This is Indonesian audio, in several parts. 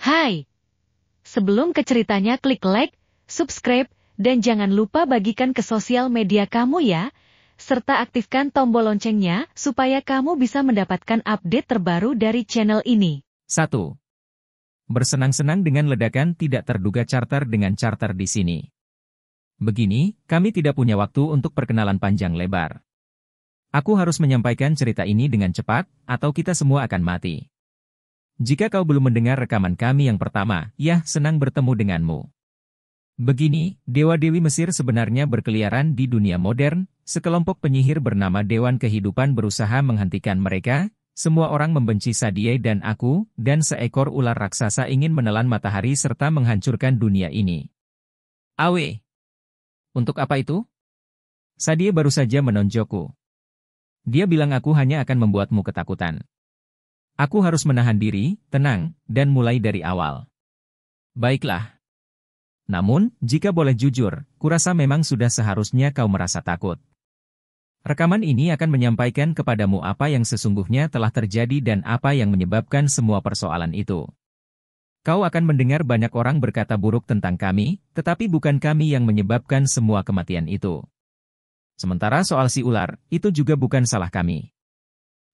Hai, sebelum ke ceritanya klik like, subscribe, dan jangan lupa bagikan ke sosial media kamu ya, serta aktifkan tombol loncengnya supaya kamu bisa mendapatkan update terbaru dari channel ini. 1. Bersenang-senang dengan ledakan tidak terduga charter dengan charter di sini. Begini, kami tidak punya waktu untuk perkenalan panjang lebar. Aku harus menyampaikan cerita ini dengan cepat, atau kita semua akan mati. Jika kau belum mendengar rekaman kami yang pertama, ya, senang bertemu denganmu. Begini, dewa-dewi Mesir sebenarnya berkeliaran di dunia modern, sekelompok penyihir bernama Dewan Kehidupan berusaha menghentikan mereka, semua orang membenci Sadie dan aku, dan seekor ular raksasa ingin menelan matahari serta menghancurkan dunia ini. Awe! Untuk apa itu? Sadie baru saja menonjokku. Dia bilang aku hanya akan membuatmu ketakutan. Aku harus menahan diri, tenang, dan mulai dari awal. Baiklah. Namun, jika boleh jujur, kurasa memang sudah seharusnya kau merasa takut. Rekaman ini akan menyampaikan kepadamu apa yang sesungguhnya telah terjadi dan apa yang menyebabkan semua persoalan itu. Kau akan mendengar banyak orang berkata buruk tentang kami, tetapi bukan kami yang menyebabkan semua kematian itu. Sementara soal si ular, itu juga bukan salah kami.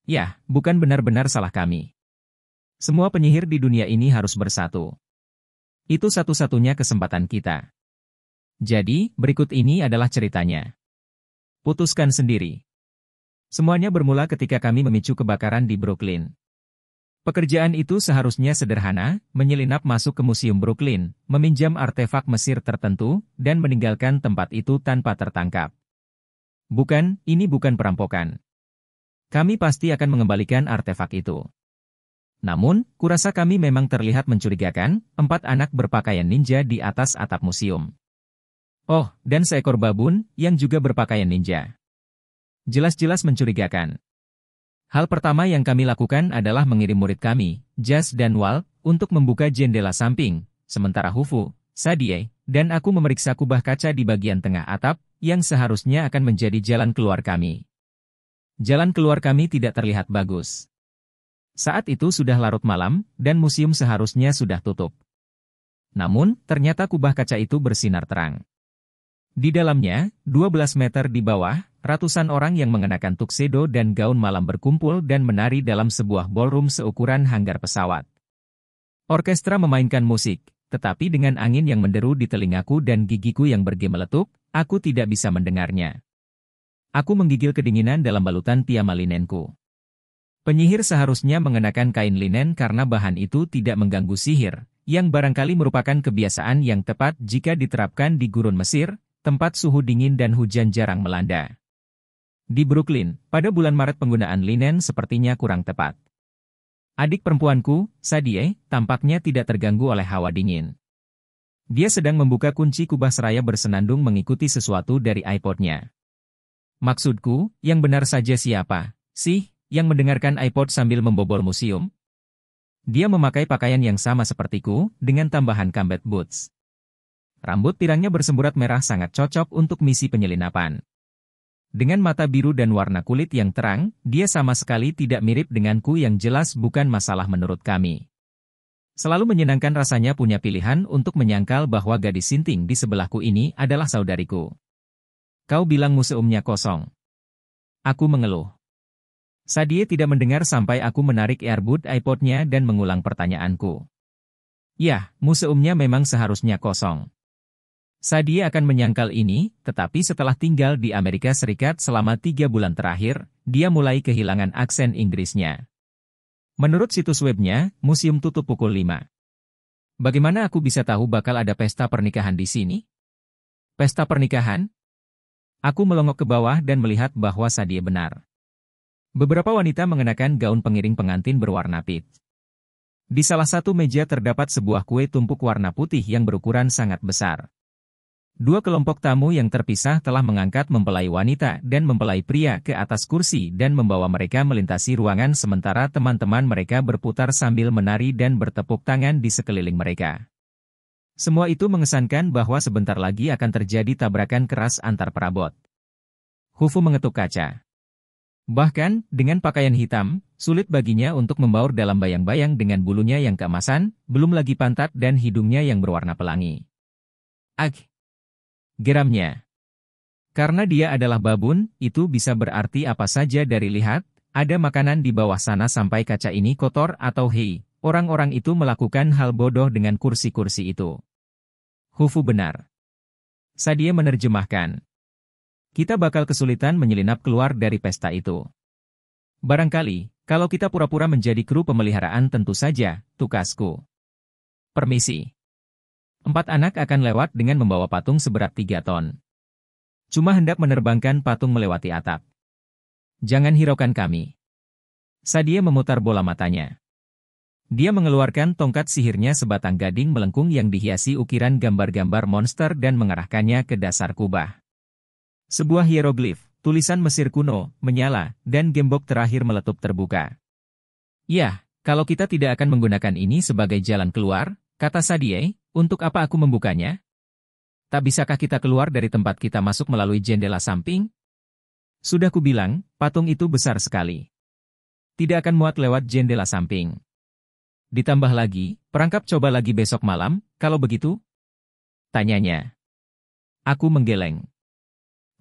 Ya, bukan benar-benar salah kami. Semua penyihir di dunia ini harus bersatu. Itu satu-satunya kesempatan kita. Jadi, berikut ini adalah ceritanya. Putuskan sendiri. Semuanya bermula ketika kami memicu kebakaran di Brooklyn. Pekerjaan itu seharusnya sederhana, menyelinap masuk ke Museum Brooklyn, meminjam artefak Mesir tertentu, dan meninggalkan tempat itu tanpa tertangkap. Bukan, ini bukan perampokan. Kami pasti akan mengembalikan artefak itu. Namun, kurasa kami memang terlihat mencurigakan, 4 anak berpakaian ninja di atas atap museum. Oh, dan seekor babun, yang juga berpakaian ninja. Jelas-jelas mencurigakan. Hal pertama yang kami lakukan adalah mengirim murid kami, Jas dan Wal, untuk membuka jendela samping, sementara Hufu, Sadie, dan aku memeriksa kubah kaca di bagian tengah atap, yang seharusnya akan menjadi jalan keluar kami. Jalan keluar kami tidak terlihat bagus. Saat itu sudah larut malam, dan museum seharusnya sudah tutup. Namun, ternyata kubah kaca itu bersinar terang. Di dalamnya, 12 meter di bawah, ratusan orang yang mengenakan tuxedo dan gaun malam berkumpul dan menari dalam sebuah ballroom seukuran hanggar pesawat. Orkestra memainkan musik, tetapi dengan angin yang menderu di telingaku dan gigiku yang bergemeletup, aku tidak bisa mendengarnya. Aku menggigil kedinginan dalam balutan piyama linenku. Penyihir seharusnya mengenakan kain linen karena bahan itu tidak mengganggu sihir, yang barangkali merupakan kebiasaan yang tepat jika diterapkan di gurun Mesir, tempat suhu dingin dan hujan jarang melanda. Di Brooklyn, pada bulan Maret penggunaan linen sepertinya kurang tepat. Adik perempuanku, Sadie, tampaknya tidak terganggu oleh hawa dingin. Dia sedang membuka kunci kubah seraya bersenandung mengikuti sesuatu dari iPod-nya. Maksudku, yang benar saja siapa sih yang mendengarkan iPod sambil membobol museum? Dia memakai pakaian yang sama sepertiku, dengan tambahan combat boots. Rambut pirangnya bersemburat merah sangat cocok untuk misi penyelinapan. Dengan mata biru dan warna kulit yang terang, dia sama sekali tidak mirip denganku yang jelas bukan masalah menurut kami. Selalu menyenangkan rasanya punya pilihan untuk menyangkal bahwa gadis sinting di sebelahku ini adalah saudariku. Kau bilang museumnya kosong. Aku mengeluh. Sadie tidak mendengar sampai aku menarik earbud iPod-nya dan mengulang pertanyaanku. Ya, museumnya memang seharusnya kosong. Sadie akan menyangkal ini, tetapi setelah tinggal di Amerika Serikat selama 3 bulan terakhir, dia mulai kehilangan aksen Inggrisnya. Menurut situs webnya, museum tutup pukul 5. Bagaimana aku bisa tahu bakal ada pesta pernikahan di sini? Pesta pernikahan? Aku melongok ke bawah dan melihat bahwa Sadie benar. Beberapa wanita mengenakan gaun pengiring pengantin berwarna peach. Di salah satu meja terdapat sebuah kue tumpuk warna putih yang berukuran sangat besar. 2 kelompok tamu yang terpisah telah mengangkat mempelai wanita dan mempelai pria ke atas kursi dan membawa mereka melintasi ruangan sementara teman-teman mereka berputar sambil menari dan bertepuk tangan di sekeliling mereka. Semua itu mengesankan bahwa sebentar lagi akan terjadi tabrakan keras antar perabot. Hufu mengetuk kaca. Bahkan, dengan pakaian hitam, sulit baginya untuk membaur dalam bayang-bayang dengan bulunya yang keemasan, belum lagi pantat dan hidungnya yang berwarna pelangi. Ag! Geramnya. Karena dia adalah babun, itu bisa berarti apa saja dari lihat, ada makanan di bawah sana sampai kaca ini kotor atau hei, orang-orang itu melakukan hal bodoh dengan kursi-kursi itu. Hufu benar. Sadie menerjemahkan. Kita bakal kesulitan menyelinap keluar dari pesta itu. Barangkali, kalau kita pura-pura menjadi kru pemeliharaan tentu saja, tukasku. Permisi. 4 anak akan lewat dengan membawa patung seberat 3 ton. Cuma hendak menerbangkan patung melewati atap. Jangan hiraukan kami. Sadie memutar bola matanya. Dia mengeluarkan tongkat sihirnya sebatang gading melengkung yang dihiasi ukiran gambar-gambar monster dan mengarahkannya ke dasar kubah. Sebuah hieroglif, tulisan Mesir kuno, menyala, dan gembok terakhir meletup terbuka. Ya, kalau kita tidak akan menggunakan ini sebagai jalan keluar, kata Sadie, untuk apa aku membukanya? Tak bisakah kita keluar dari tempat kita masuk melalui jendela samping? Sudah kubilang, patung itu besar sekali. Tidak akan muat lewat jendela samping. Ditambah lagi, perangkap coba lagi besok malam, kalau begitu? Tanyanya. Aku menggeleng.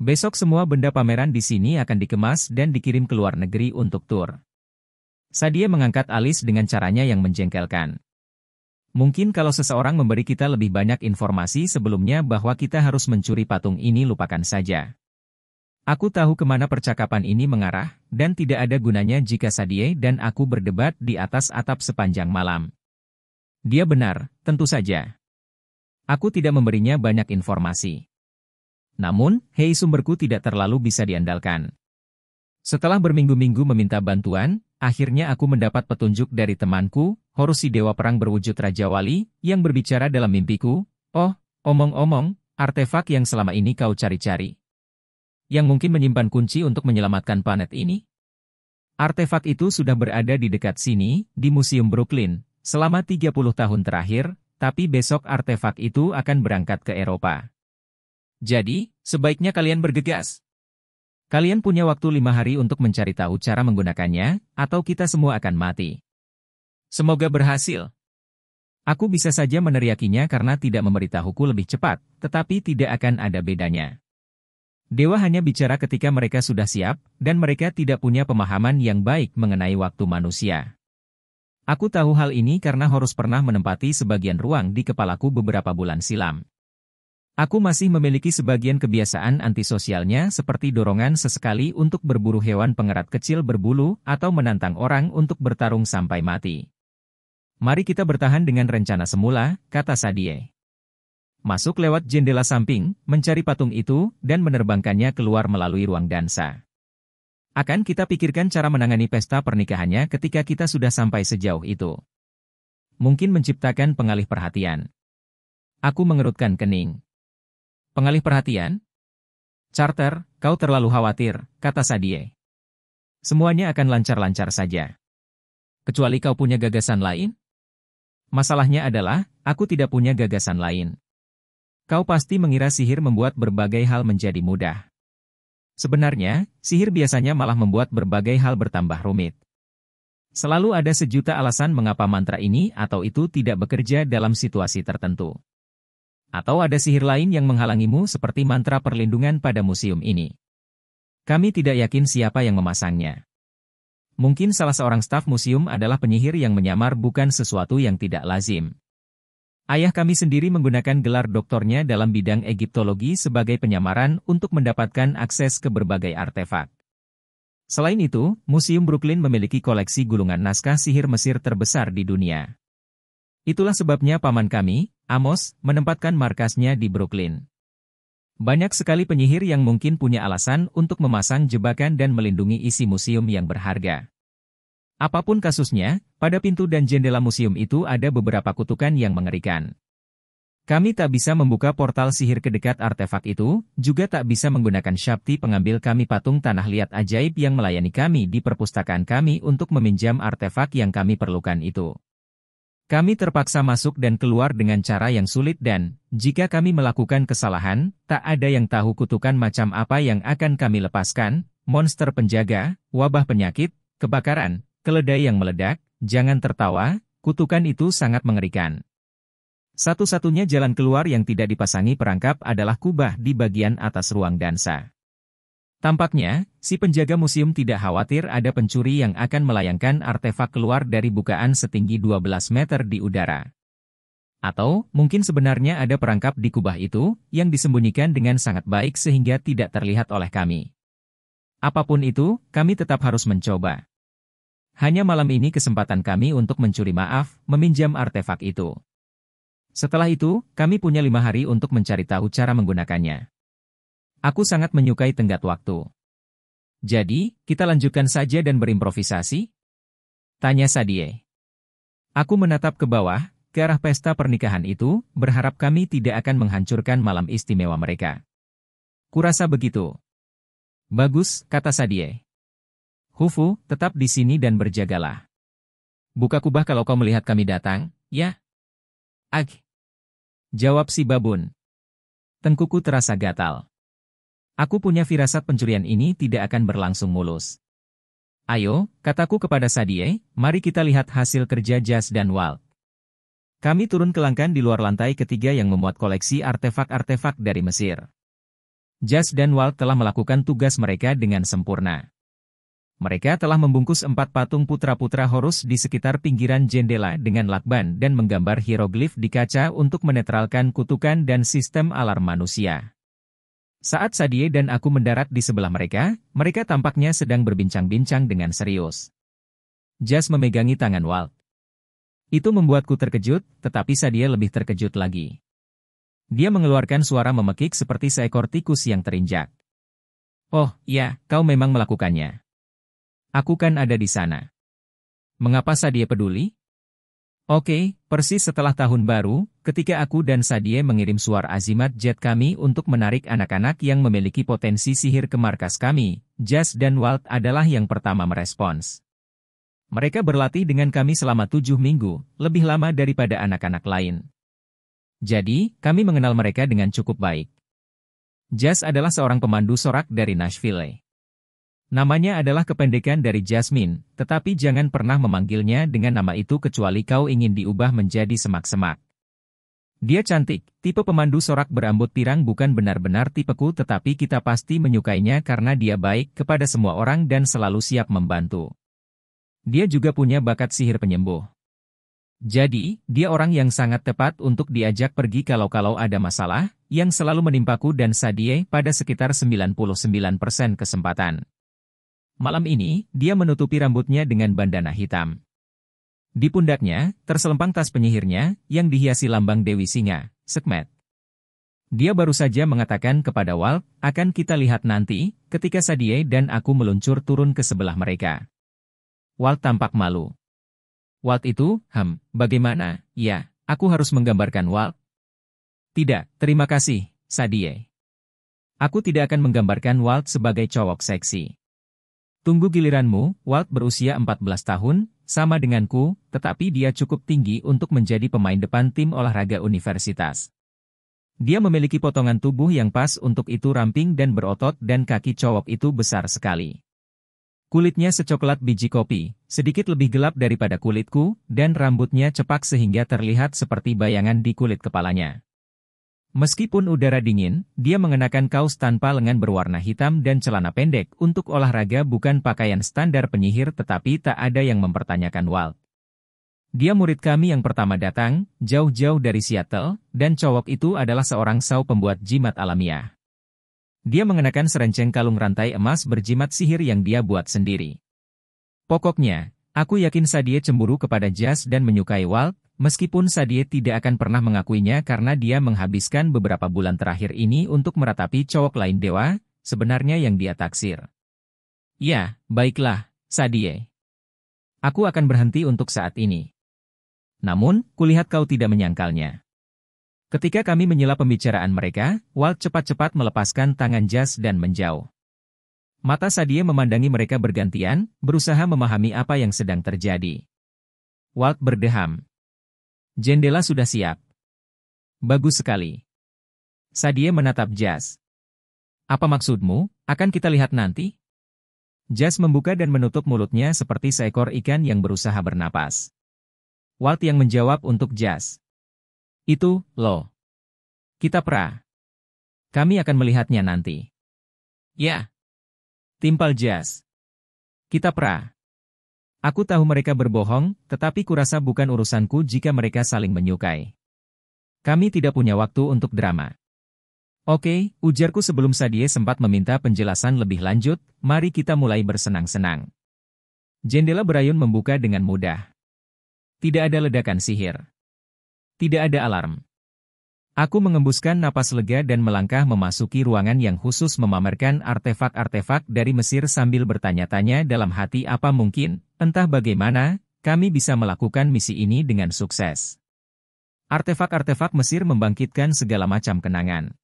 Besok semua benda pameran di sini akan dikemas dan dikirim ke luar negeri untuk tur. Sadie mengangkat alis dengan caranya yang menjengkelkan. Mungkin kalau seseorang memberi kita lebih banyak informasi sebelumnya bahwa kita harus mencuri patung ini lupakan saja. Aku tahu kemana percakapan ini mengarah, dan tidak ada gunanya jika Sadie dan aku berdebat di atas atap sepanjang malam. Dia benar, tentu saja. Aku tidak memberinya banyak informasi. Namun, hei sumberku tidak terlalu bisa diandalkan. Setelah berminggu-minggu meminta bantuan, akhirnya aku mendapat petunjuk dari temanku, Horus si dewa perang berwujud Raja Wali, yang berbicara dalam mimpiku, oh, omong-omong, artefak yang selama ini kau cari-cari. Yang mungkin menyimpan kunci untuk menyelamatkan planet ini. Artefak itu sudah berada di dekat sini, di Museum Brooklyn, selama 30 tahun terakhir, tapi besok artefak itu akan berangkat ke Eropa. Jadi, sebaiknya kalian bergegas. Kalian punya waktu 5 hari untuk mencari tahu cara menggunakannya, atau kita semua akan mati. Semoga berhasil. Aku bisa saja meneriakinya karena tidak memberitahuku lebih cepat, tetapi tidak akan ada bedanya. Dewa hanya bicara ketika mereka sudah siap, dan mereka tidak punya pemahaman yang baik mengenai waktu manusia. Aku tahu hal ini karena Horus pernah menempati sebagian ruang di kepalaku beberapa bulan silam. Aku masih memiliki sebagian kebiasaan antisosialnya seperti dorongan sesekali untuk berburu hewan pengerat kecil berbulu atau menantang orang untuk bertarung sampai mati. Mari kita bertahan dengan rencana semula, kata Sadie. Masuk lewat jendela samping, mencari patung itu, dan menerbangkannya keluar melalui ruang dansa. Akan kita pikirkan cara menangani pesta pernikahannya ketika kita sudah sampai sejauh itu. Mungkin menciptakan pengalih perhatian. Aku mengerutkan kening. Pengalih perhatian? Charter, kau terlalu khawatir, kata Sadie. Semuanya akan lancar-lancar saja. Kecuali kau punya gagasan lain? Masalahnya adalah, aku tidak punya gagasan lain. Kau pasti mengira sihir membuat berbagai hal menjadi mudah. Sebenarnya, sihir biasanya malah membuat berbagai hal bertambah rumit. Selalu ada sejuta alasan mengapa mantra ini atau itu tidak bekerja dalam situasi tertentu. Atau ada sihir lain yang menghalangimu seperti mantra perlindungan pada museum ini. Kami tidak yakin siapa yang memasangnya. Mungkin salah seorang staf museum adalah penyihir yang menyamar bukan sesuatu yang tidak lazim. Ayah kami sendiri menggunakan gelar doktornya dalam bidang Egiptologi sebagai penyamaran untuk mendapatkan akses ke berbagai artefak. Selain itu, Museum Brooklyn memiliki koleksi gulungan naskah sihir Mesir terbesar di dunia. Itulah sebabnya paman kami, Amos, menempatkan markasnya di Brooklyn. Banyak sekali penyihir yang mungkin punya alasan untuk memasang jebakan dan melindungi isi museum yang berharga. Apapun kasusnya, pada pintu dan jendela museum itu ada beberapa kutukan yang mengerikan. Kami tak bisa membuka portal sihir ke dekat artefak itu, juga tak bisa menggunakan Syakti pengambil kami patung tanah liat ajaib yang melayani kami di perpustakaan kami untuk meminjam artefak yang kami perlukan itu. Kami terpaksa masuk dan keluar dengan cara yang sulit dan, jika kami melakukan kesalahan, tak ada yang tahu kutukan macam apa yang akan kami lepaskan, monster penjaga, wabah penyakit, kebakaran, keledai yang meledak, jangan tertawa, kutukan itu sangat mengerikan. Satu-satunya jalan keluar yang tidak dipasangi perangkap adalah kubah di bagian atas ruang dansa. Tampaknya, si penjaga museum tidak khawatir ada pencuri yang akan melayangkan artefak keluar dari bukaan setinggi 12 meter di udara. Atau, mungkin sebenarnya ada perangkap di kubah itu, yang disembunyikan dengan sangat baik sehingga tidak terlihat oleh kami. Apapun itu, kami tetap harus mencoba. Hanya malam ini kesempatan kami untuk mencuri maaf, meminjam artefak itu. Setelah itu, kami punya 5 hari untuk mencari tahu cara menggunakannya. Aku sangat menyukai tenggat waktu. Jadi, kita lanjutkan saja dan berimprovisasi? Tanya Sadie. Aku menatap ke bawah, ke arah pesta pernikahan itu, berharap kami tidak akan menghancurkan malam istimewa mereka. Kurasa begitu. Bagus, kata Sadie. Hufu, tetap di sini dan berjagalah. Buka kubah kalau kau melihat kami datang, ya? Ag. Jawab si babun. Tengkuku terasa gatal. Aku punya firasat pencurian ini tidak akan berlangsung mulus. Ayo, kataku kepada Sadie, mari kita lihat hasil kerja Jas dan Walt. Kami turun ke langkan di luar lantai ketiga yang memuat koleksi artefak-artefak dari Mesir. Jas dan Walt telah melakukan tugas mereka dengan sempurna. Mereka telah membungkus 4 patung putra-putra Horus di sekitar pinggiran jendela dengan lakban dan menggambar hieroglif di kaca untuk menetralkan kutukan dan sistem alarm manusia. Saat Sadie dan aku mendarat di sebelah mereka, mereka tampaknya sedang berbincang-bincang dengan serius. Jas memegangi tangan Walt. Itu membuatku terkejut, tetapi Sadie lebih terkejut lagi. Dia mengeluarkan suara memekik seperti seekor tikus yang terinjak. Oh, ya, kau memang melakukannya. Aku kan ada di sana. Mengapa Sadie peduli? Oke, persis setelah tahun baru, ketika aku dan Sadie mengirim suara azimat jet kami untuk menarik anak-anak yang memiliki potensi sihir ke markas kami, Jas dan Walt adalah yang pertama merespons. Mereka berlatih dengan kami selama 7 minggu, lebih lama daripada anak-anak lain. Jadi, kami mengenal mereka dengan cukup baik. Jas adalah seorang pemandu sorak dari Nashville. Namanya adalah kependekan dari Jasmine, tetapi jangan pernah memanggilnya dengan nama itu kecuali kau ingin diubah menjadi semak-semak. Dia cantik, tipe pemandu sorak berambut pirang bukan benar-benar tipeku tetapi kita pasti menyukainya karena dia baik kepada semua orang dan selalu siap membantu. Dia juga punya bakat sihir penyembuh. Jadi, dia orang yang sangat tepat untuk diajak pergi kalau ada masalah, yang selalu menimpaku dan Sadie pada sekitar 99% kesempatan. Malam ini, dia menutupi rambutnya dengan bandana hitam. Di pundaknya, terselempang tas penyihirnya, yang dihiasi lambang Dewi Singa, Sekhmet. Dia baru saja mengatakan kepada Walt, akan kita lihat nanti, ketika Sadie dan aku meluncur turun ke sebelah mereka. Walt tampak malu. Walt itu, bagaimana, ya, aku harus menggambarkan Walt. Tidak, terima kasih, Sadie. Aku tidak akan menggambarkan Walt sebagai cowok seksi. Tunggu giliranmu, Walt berusia 14 tahun, sama denganku, tetapi dia cukup tinggi untuk menjadi pemain depan tim olahraga universitas. Dia memiliki potongan tubuh yang pas untuk itu ramping dan berotot dan kaki cowok itu besar sekali. Kulitnya secoklat biji kopi, sedikit lebih gelap daripada kulitku, dan rambutnya cepak sehingga terlihat seperti bayangan di kulit kepalanya. Meskipun udara dingin, dia mengenakan kaos tanpa lengan berwarna hitam dan celana pendek untuk olahraga bukan pakaian standar penyihir tetapi tak ada yang mempertanyakan Walt. Dia murid kami yang pertama datang, jauh-jauh dari Seattle, dan cowok itu adalah seorang saw pembuat jimat alamiah. Dia mengenakan serenceng kalung rantai emas berjimat sihir yang dia buat sendiri. Pokoknya, aku yakin Sadie cemburu kepada Jas dan menyukai Walt, meskipun Sadie tidak akan pernah mengakuinya karena dia menghabiskan beberapa bulan terakhir ini untuk meratapi cowok lain dewa, sebenarnya yang dia taksir. Ya, baiklah, Sadie. Aku akan berhenti untuk saat ini. Namun, kulihat kau tidak menyangkalnya. Ketika kami menyela pembicaraan mereka, Walt cepat-cepat melepaskan tangan Jas dan menjauh. Mata Sadie memandangi mereka bergantian, berusaha memahami apa yang sedang terjadi. Walt berdeham. Jendela sudah siap. Bagus sekali. Sadie menatap Jas. Apa maksudmu, akan kita lihat nanti? Jas membuka dan menutup mulutnya seperti seekor ikan yang berusaha bernapas. Walt yang menjawab untuk Jas. Itu, loh. Kita pra. Kami akan melihatnya nanti. Ya. Timpal Jas. Kita pra. Aku tahu mereka berbohong, tetapi kurasa bukan urusanku jika mereka saling menyukai. Kami tidak punya waktu untuk drama. Oke, ujarku sebelum Sadie sempat meminta penjelasan lebih lanjut, mari kita mulai bersenang-senang. Jendela berayun membuka dengan mudah. Tidak ada ledakan sihir. Tidak ada alarm. Aku mengembuskan napas lega dan melangkah memasuki ruangan yang khusus memamerkan artefak-artefak dari Mesir sambil bertanya-tanya dalam hati apa mungkin, entah bagaimana, kami bisa melakukan misi ini dengan sukses. Artefak-artefak Mesir membangkitkan segala macam kenangan.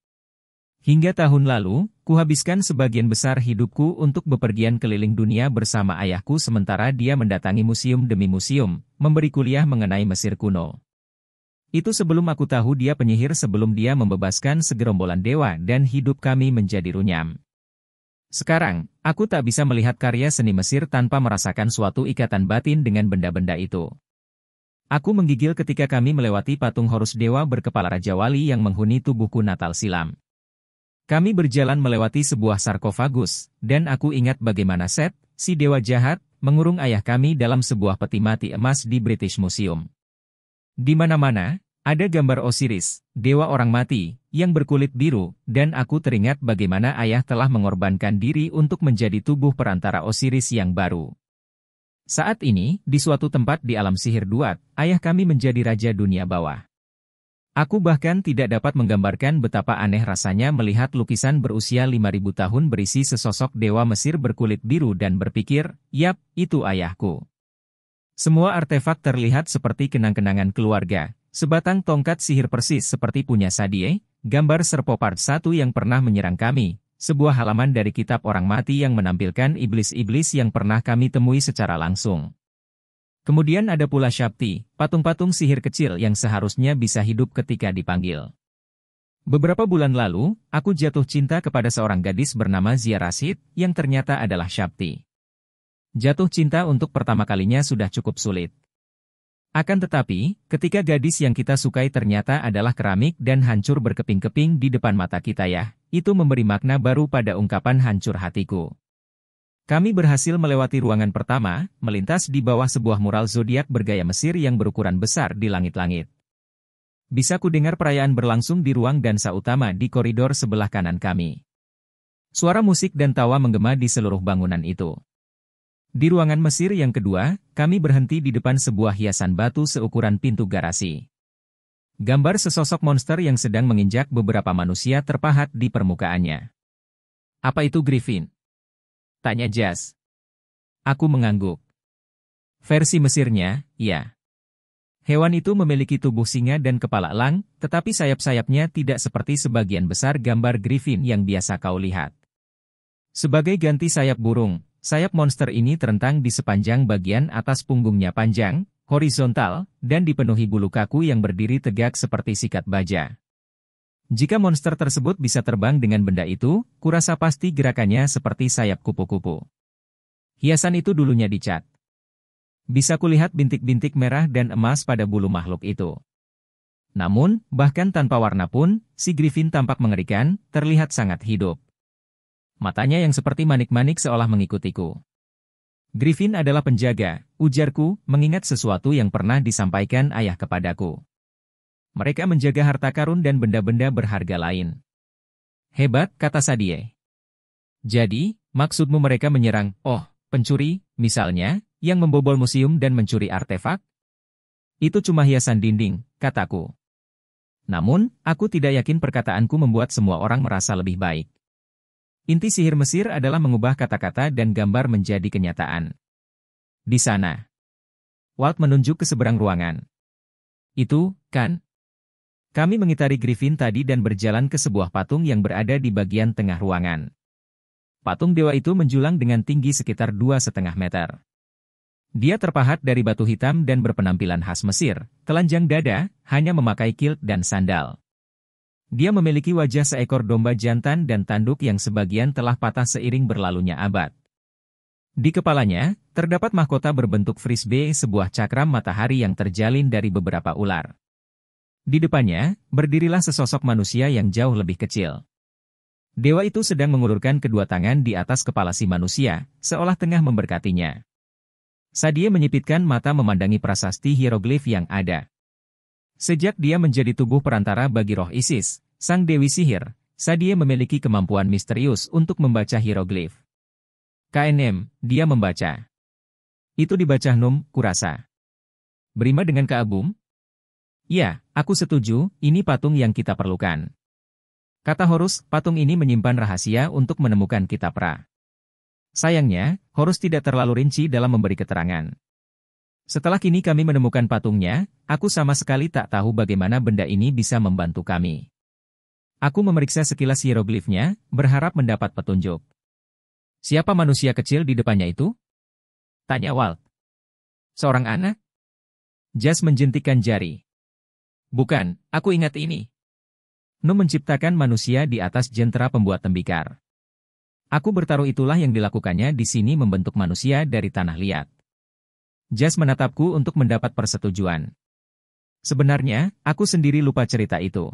Hingga tahun lalu, kuhabiskan sebagian besar hidupku untuk bepergian keliling dunia bersama ayahku sementara dia mendatangi museum demi museum, memberi kuliah mengenai Mesir kuno. Itu sebelum aku tahu dia penyihir sebelum dia membebaskan segerombolan dewa dan hidup kami menjadi runyam. Sekarang, aku tak bisa melihat karya seni Mesir tanpa merasakan suatu ikatan batin dengan benda-benda itu. Aku menggigil ketika kami melewati patung Horus dewa berkepala Raja Wali yang menghuni tubuhku Natal silam. Kami berjalan melewati sebuah sarkofagus, dan aku ingat bagaimana Set, si dewa jahat, mengurung ayah kami dalam sebuah peti mati emas di British Museum. Di mana-mana, ada gambar Osiris, dewa orang mati, yang berkulit biru, dan aku teringat bagaimana ayah telah mengorbankan diri untuk menjadi tubuh perantara Osiris yang baru. Saat ini, di suatu tempat di alam sihir Duat, ayah kami menjadi raja dunia bawah. Aku bahkan tidak dapat menggambarkan betapa aneh rasanya melihat lukisan berusia 5.000 tahun berisi sesosok dewa Mesir berkulit biru dan berpikir, yap, itu ayahku. Semua artefak terlihat seperti kenang-kenangan keluarga, sebatang tongkat sihir persis seperti punya Sadie, gambar Serpo Part 1 yang pernah menyerang kami, sebuah halaman dari kitab orang mati yang menampilkan iblis-iblis yang pernah kami temui secara langsung. Kemudian ada pula Shakti, patung-patung sihir kecil yang seharusnya bisa hidup ketika dipanggil. Beberapa bulan lalu, aku jatuh cinta kepada seorang gadis bernama Zia Rashid, yang ternyata adalah Shakti. Jatuh cinta untuk pertama kalinya sudah cukup sulit. Akan tetapi, ketika gadis yang kita sukai ternyata adalah keramik dan hancur berkeping-keping di depan mata kita ya, itu memberi makna baru pada ungkapan hancur hatiku. Kami berhasil melewati ruangan pertama, melintas di bawah sebuah mural zodiak bergaya Mesir yang berukuran besar di langit-langit. Bisa kudengar perayaan berlangsung di ruang dansa utama di koridor sebelah kanan kami. Suara musik dan tawa menggema di seluruh bangunan itu. Di ruangan Mesir yang kedua, kami berhenti di depan sebuah hiasan batu seukuran pintu garasi. Gambar sesosok monster yang sedang menginjak beberapa manusia terpahat di permukaannya. Apa itu Griffin? Tanya Jas. Aku mengangguk. Versi Mesirnya, ya. Hewan itu memiliki tubuh singa dan kepala elang, tetapi sayap-sayapnya tidak seperti sebagian besar gambar Griffin yang biasa kau lihat. Sebagai ganti sayap burung, sayap monster ini terentang di sepanjang bagian atas punggungnya panjang, horizontal, dan dipenuhi bulu kaku yang berdiri tegak seperti sikat baja. Jika monster tersebut bisa terbang dengan benda itu, kurasa pasti gerakannya seperti sayap kupu-kupu. Hiasan itu dulunya dicat. Bisa kulihat bintik-bintik merah dan emas pada bulu makhluk itu. Namun, bahkan tanpa warna pun, si Griffin tampak mengerikan, terlihat sangat hidup. Matanya yang seperti manik-manik seolah mengikutiku. Griffin adalah penjaga, ujarku, mengingat sesuatu yang pernah disampaikan ayah kepadaku. Mereka menjaga harta karun dan benda-benda berharga lain. Hebat, kata Sadie. Jadi, maksudmu mereka menyerang, pencuri, misalnya, yang membobol museum dan mencuri artefak? Itu cuma hiasan dinding, kataku. Namun, aku tidak yakin perkataanku membuat semua orang merasa lebih baik. Inti sihir Mesir adalah mengubah kata-kata dan gambar menjadi kenyataan. Di sana. Walt menunjuk ke seberang ruangan. Itu, kan? Kami mengitari Griffin tadi dan berjalan ke sebuah patung yang berada di bagian tengah ruangan. Patung dewa itu menjulang dengan tinggi sekitar 2,5 meter. Dia terpahat dari batu hitam dan berpenampilan khas Mesir, telanjang dada, hanya memakai kilt dan sandal. Dia memiliki wajah seekor domba jantan dan tanduk yang sebagian telah patah seiring berlalunya abad. Di kepalanya, terdapat mahkota berbentuk frisbee, sebuah cakram matahari yang terjalin dari beberapa ular. Di depannya, berdirilah sesosok manusia yang jauh lebih kecil. Dewa itu sedang mengulurkan kedua tangan di atas kepala si manusia, seolah tengah memberkatinya. Sadie menyipitkan mata memandangi prasasti hieroglif yang ada. Sejak dia menjadi tubuh perantara bagi roh Isis, sang dewi sihir, Sadie memiliki kemampuan misterius untuk membaca hieroglif. KNM, dia membaca. Itu dibaca Hnum, kurasa. Berima dengan keagum? Ya, aku setuju, ini patung yang kita perlukan. Kata Horus, patung ini menyimpan rahasia untuk menemukan kitab Ra. Sayangnya, Horus tidak terlalu rinci dalam memberi keterangan. Setelah kini kami menemukan patungnya, aku sama sekali tak tahu bagaimana benda ini bisa membantu kami. Aku memeriksa sekilas hieroglifnya, berharap mendapat petunjuk. Siapa manusia kecil di depannya itu? Tanya Walt. Seorang anak? Jas menjentikkan jari. Bukan, aku ingat ini. Hnum menciptakan manusia di atas jentera pembuat tembikar. Aku bertaruh itulah yang dilakukannya di sini membentuk manusia dari tanah liat. Jas menatapku untuk mendapat persetujuan. Sebenarnya, aku sendiri lupa cerita itu.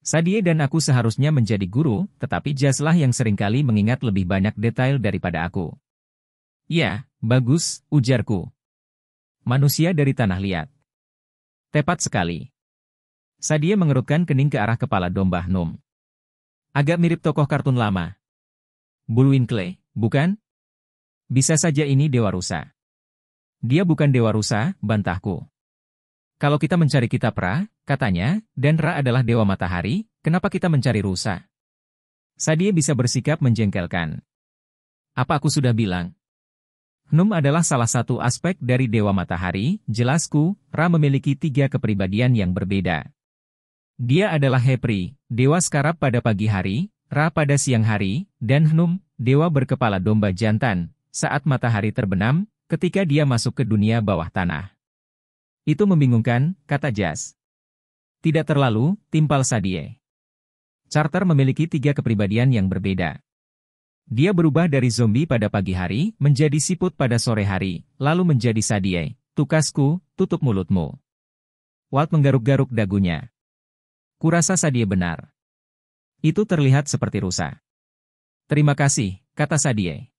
Sadie dan aku seharusnya menjadi guru, tetapi Jaslah yang seringkali mengingat lebih banyak detail daripada aku. Ya, bagus, ujarku. Manusia dari tanah liat. Tepat sekali. Sadie mengerutkan kening ke arah kepala domba Hnum. Agak mirip tokoh kartun lama. Bullwinkle, bukan? Bisa saja ini Dewa Rusa. Dia bukan Dewa Rusa, bantahku. Kalau kita mencari kitab Ra, katanya, dan Ra adalah Dewa Matahari, kenapa kita mencari Rusa? Sadie bisa bersikap menjengkelkan. Apa aku sudah bilang? Hnum adalah salah satu aspek dari Dewa Matahari, jelasku, Ra memiliki 3 kepribadian yang berbeda. Dia adalah Hepri, Dewa Skarab pada pagi hari, Ra pada siang hari, dan Hnum, Dewa berkepala domba jantan, saat matahari terbenam, ketika dia masuk ke dunia bawah tanah. Itu membingungkan, kata Jas. Tidak terlalu, timpal Sadie. Carter memiliki 3 kepribadian yang berbeda. Dia berubah dari zombie pada pagi hari, menjadi siput pada sore hari, lalu menjadi Sadie. Tukasku, tutup mulutmu. Walt menggaruk-garuk dagunya. Kurasa Sadie benar. Itu terlihat seperti rusa. Terima kasih, kata Sadie.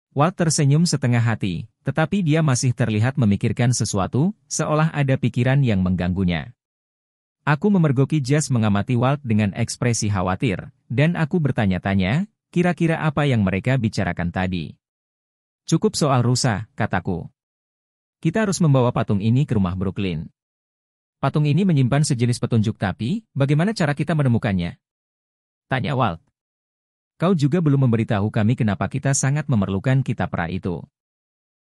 Walt tersenyum setengah hati, tetapi dia masih terlihat memikirkan sesuatu, seolah ada pikiran yang mengganggunya. Aku memergoki Jas mengamati Walt dengan ekspresi khawatir, dan aku bertanya-tanya, kira-kira apa yang mereka bicarakan tadi. Cukup soal rusa, kataku. Kita harus membawa patung ini ke rumah Brooklyn. Patung ini menyimpan sejenis petunjuk, tapi bagaimana cara kita menemukannya? Tanya Walt. Kau juga belum memberitahu kami kenapa kita sangat memerlukan kitab Ra itu.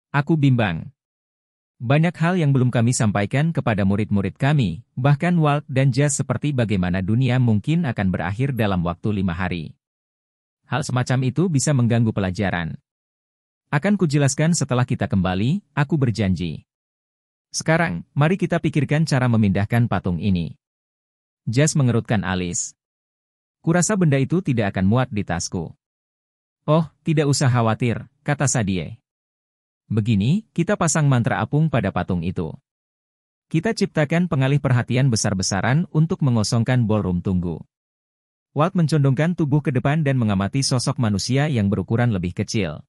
Aku bimbang. Banyak hal yang belum kami sampaikan kepada murid-murid kami, bahkan Walt dan Jas, seperti bagaimana dunia mungkin akan berakhir dalam waktu 5 hari. Hal semacam itu bisa mengganggu pelajaran. Akan kujelaskan setelah kita kembali, aku berjanji. Sekarang, mari kita pikirkan cara memindahkan patung ini. Jas mengerutkan alis. Kurasa benda itu tidak akan muat di tasku. Oh, tidak usah khawatir, kata Sadie. Begini, kita pasang mantra apung pada patung itu. Kita ciptakan pengalih perhatian besar-besaran untuk mengosongkan ballroom tunggu. Walt mencondongkan tubuh ke depan dan mengamati sosok manusia yang berukuran lebih kecil.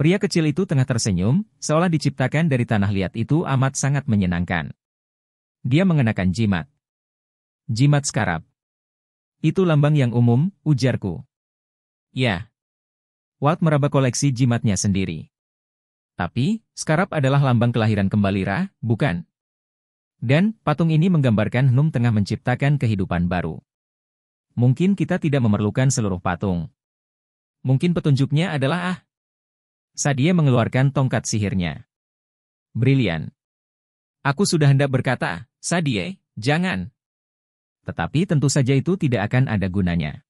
Pria kecil itu tengah tersenyum, seolah diciptakan dari tanah liat. Itu amat sangat menyenangkan. Dia mengenakan jimat. Jimat Skarab. Itu lambang yang umum, ujarku. Ya. Walt meraba koleksi jimatnya sendiri. Tapi, Skarab adalah lambang kelahiran kembali Ra, bukan? Dan, patung ini menggambarkan Hnum tengah menciptakan kehidupan baru. Mungkin kita tidak memerlukan seluruh patung. Mungkin petunjuknya adalah Sadie mengeluarkan tongkat sihirnya. Brilian. Aku sudah hendak berkata, Sadie, jangan. Tetapi tentu saja itu tidak akan ada gunanya.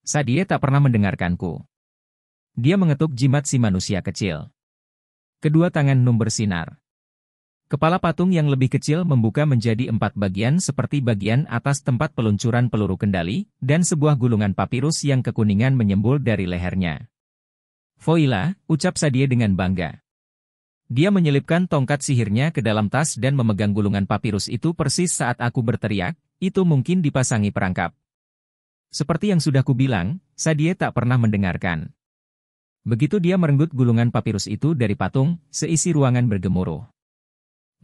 Sadie tak pernah mendengarkanku. Dia mengetuk jimat si manusia kecil. Kedua tangan Hnum bersinar. Kepala patung yang lebih kecil membuka menjadi 4 bagian seperti bagian atas tempat peluncuran peluru kendali, dan sebuah gulungan papirus yang kekuningan menyembul dari lehernya. Voila, ucap Sadie dengan bangga. Dia menyelipkan tongkat sihirnya ke dalam tas dan memegang gulungan papirus itu persis saat aku berteriak, itu mungkin dipasangi perangkap. Seperti yang sudah kubilang, Sadie tak pernah mendengarkan. Begitu dia merenggut gulungan papirus itu dari patung, seisi ruangan bergemuruh.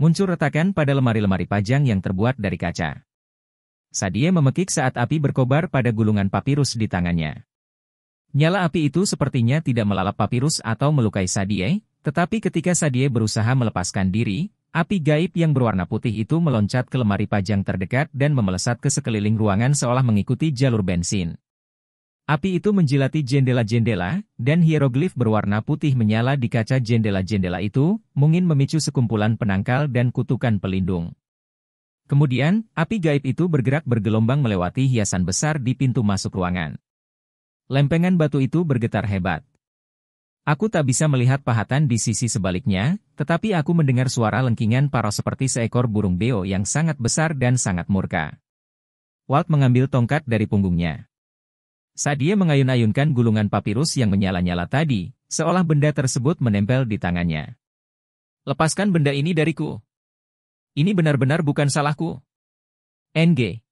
Muncul retakan pada lemari-lemari pajang yang terbuat dari kaca. Sadie memekik saat api berkobar pada gulungan papirus di tangannya. Nyala api itu sepertinya tidak melalap papirus atau melukai Sadie, tetapi ketika Sadie berusaha melepaskan diri, api gaib yang berwarna putih itu meloncat ke lemari pajang terdekat dan memelesat ke sekeliling ruangan seolah mengikuti jalur bensin. Api itu menjilati jendela-jendela, dan hieroglif berwarna putih menyala di kaca jendela-jendela itu, mungkin memicu sekumpulan penangkal dan kutukan pelindung. Kemudian, api gaib itu bergerak bergelombang melewati hiasan besar di pintu masuk ruangan. Lempengan batu itu bergetar hebat. Aku tak bisa melihat pahatan di sisi sebaliknya, tetapi aku mendengar suara lengkingan paras seperti seekor burung beo yang sangat besar dan sangat murka. Walt mengambil tongkat dari punggungnya. Sadie mengayun-ayunkan gulungan papirus yang menyala-nyala tadi, seolah benda tersebut menempel di tangannya. Lepaskan benda ini dariku. Ini benar-benar bukan salahku. NG.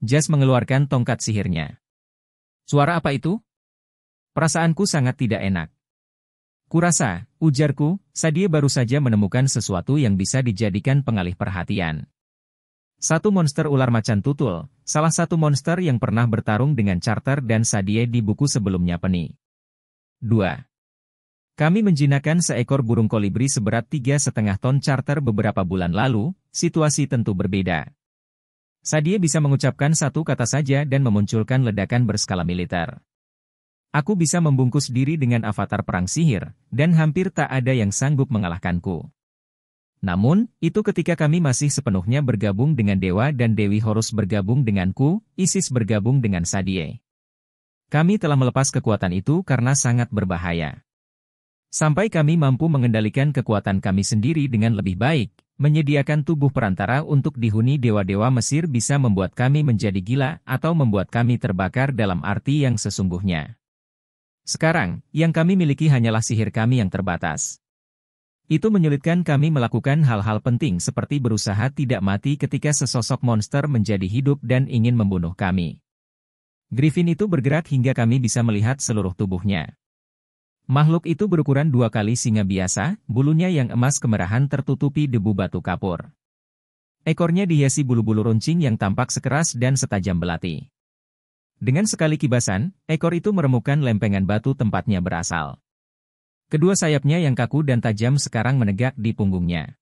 Jas mengeluarkan tongkat sihirnya. Suara apa itu? Perasaanku sangat tidak enak. Kurasa, ujarku, Sadie baru saja menemukan sesuatu yang bisa dijadikan pengalih perhatian. Satu monster ular macan tutul, salah satu monster yang pernah bertarung dengan Charter dan Sadie di buku sebelumnya Penny. 2. Kami menjinakkan seekor burung kolibri seberat 3,5 ton Charter beberapa bulan lalu, situasi tentu berbeda. Sadie bisa mengucapkan satu kata saja dan memunculkan ledakan berskala militer. Aku bisa membungkus diri dengan avatar perang sihir, dan hampir tak ada yang sanggup mengalahkanku. Namun, itu ketika kami masih sepenuhnya bergabung dengan Dewa dan Dewi Horus bergabung denganku, Isis bergabung dengan Sadie. Kami telah melepas kekuatan itu karena sangat berbahaya. Sampai kami mampu mengendalikan kekuatan kami sendiri dengan lebih baik, menyediakan tubuh perantara untuk dihuni dewa-dewa Mesir bisa membuat kami menjadi gila atau membuat kami terbakar dalam arti yang sesungguhnya. Sekarang, yang kami miliki hanyalah sihir kami yang terbatas. Itu menyulitkan kami melakukan hal-hal penting seperti berusaha tidak mati ketika sesosok monster menjadi hidup dan ingin membunuh kami. Griffin itu bergerak hingga kami bisa melihat seluruh tubuhnya. Makhluk itu berukuran 2 kali singa biasa, bulunya yang emas kemerahan tertutupi debu batu kapur. Ekornya dihiasi bulu-bulu runcing yang tampak sekeras dan setajam belati. Dengan sekali kibasan, ekor itu meremukkan lempengan batu tempatnya berasal. Kedua sayapnya yang kaku dan tajam sekarang menegak di punggungnya.